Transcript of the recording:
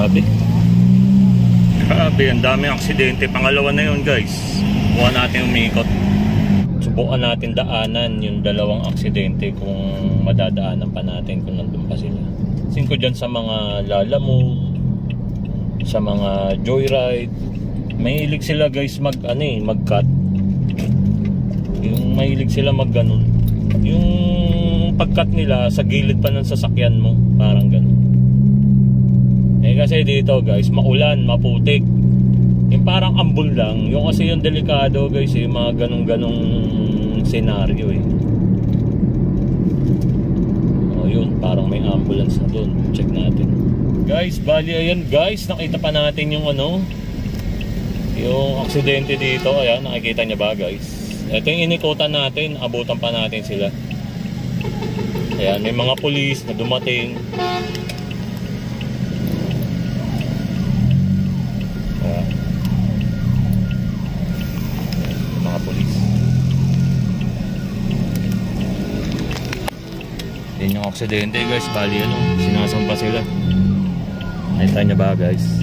Grabe. Grabe, ang daming aksidente. Pangalawa na yun guys. Buwan natin umikot. Subukan natin daanan yung dalawang aksidente kung madadaanan pa natin kung nandun pa sila. Sin ko dyan sa mga lalamove, sa mga joyride. Mahilig sila guys mag-cut. Yung mahilig sila mag-ganun. Yung pag-cut nila sa gilid pa ng sasakyan mo. Parang ganun. Kasi dito guys, maulan, maputik. Yung parang ambon lang. Yung kasi yung delikado guys, yung mga ganung-ganung senaryo yun, parang may ambulance na dun. Check natin. Guys, bali ayan guys, nakita pa natin yung yung aksidente dito. Ayan, nakikita niya ba guys? Ito yung inikutan natin, abutan pa natin sila. Ayan, may mga pulis na dumating. Mga pulis. Yan yung aksidente guys, bali sinasampa sila. Nakita niya ba guys?